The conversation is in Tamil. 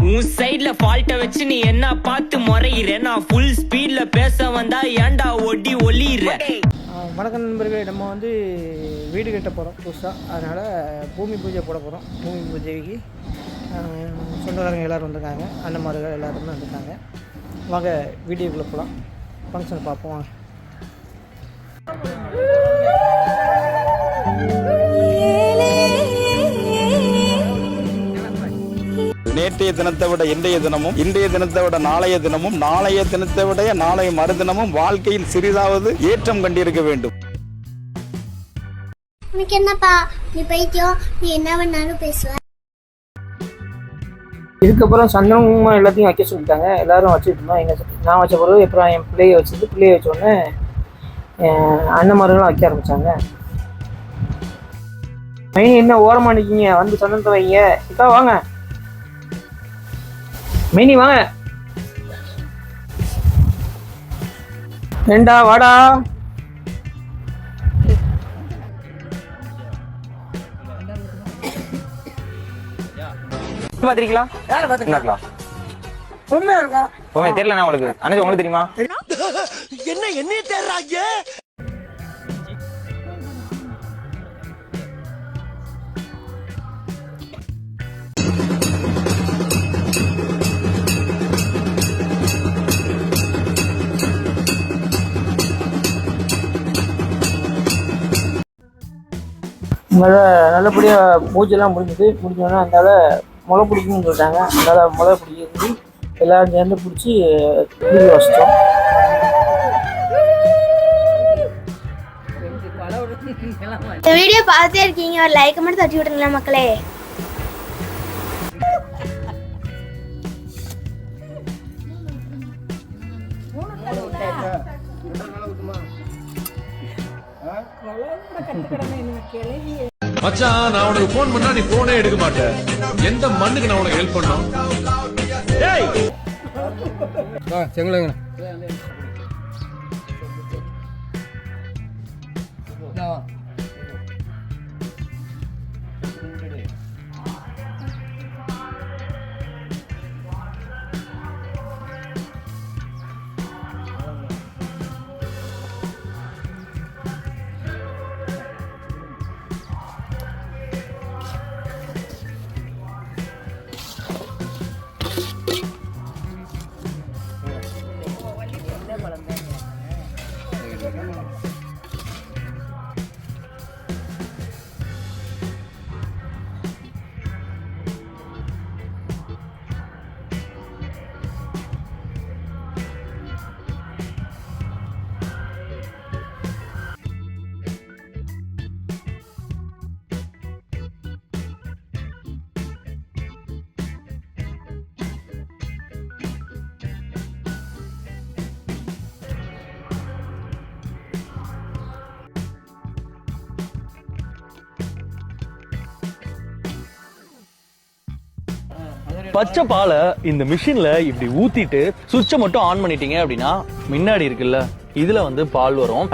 உன் சைடுல ஃபால்ட்ட வச்சு நீ என்ன பார்த்து முறையிற, நான் ஃபுல் ஸ்பீட்ல பேச வந்தா ஏன்டா ஒடி ஒளியிற. வணக்கம் நண்பர்களே, நம்ம வந்து வீடு கட்ட போகிறோம் புதுசாக. அதனால் பூமி பூஜை போட போகிறோம். பூமி பூஜைக்கு சொந்தக்காரங்க எல்லோரும் வந்திருக்காங்க, அண்ணன்மார்கள் எல்லோருமே வந்திருக்காங்க. வாங்க வீடியோக்குள்ளே போகலாம், ஃபங்க்ஷன் பார்ப்போம் வாங்க. நேற்றைய தினத்தை விட இன்றைய தினமும், இன்றைய தினத்தை விட நாளைய தினமும், நாளைய தினத்தை விட நாளைய மறுதினமும் வாழ்க்கையில் சிறிதாவது ஏற்றம் கண்டிருக்க வேண்டும். உனக்கு என்னப்பா, நீ பைத்தியம், நீ என்ன வேணாலும் பேசுவ. இதுக்கப்புறம் சந்தனமும் எல்லாத்தையும் வைக்க சொல்லிட்டாங்க. எல்லாரும் வச்சுட்டு இருந்தோம். நான் வச்ச பிறகு அப்புறம் என் பிள்ளையை வச்ச உடனே அண்ணன்மார்களும் வைக்க ஆரம்பித்தாங்க. மைனி என்ன ஓரமாக நிற்கிங்க, வந்து சந்தனத்தை வைங்க. இக்கா வாங்க, மைனி வாங்க. ஏண்டா வாடா. பாத்திருக்கீங்களா? தெரியல உங்களுக்கு. அண்ணா உங்களுக்கு தெரியுமா? என்ன தேடுறாங்க? நல்லபடியாக பூஜைலாம் முடிஞ்சோன்னா அந்தால முளை பிடிக்குன்னு சொல்லிட்டாங்க. அதனால முளை பிடிக்கிறது எல்லாரும் சேர்ந்து பிடிச்சி குளிக்க வச்சிட்டோம். இந்த வீடியோ பார்த்துட்டே இருக்கீங்க, ஒரு லைக் மட்டும் தட்டி விடுங்களா மக்களே. மச்சான், நான் உனக்கு போன் பண்ணா நீ போனே எடுக்க மாட்டேன். எந்த மண்ணுக்கு நான் உனக்கு ஹெல்ப் பண்ணோம்? செங்கலங்க பச்சை பாலை இந்த மிஷின்ல இப்படி ஊத்திட்டு சுவிட்சை மட்டும் ஆன் பண்ணிட்டீங்க அப்படின்னா முன்னாடி இருக்குல்ல, இதுல வந்து பால் வரும்.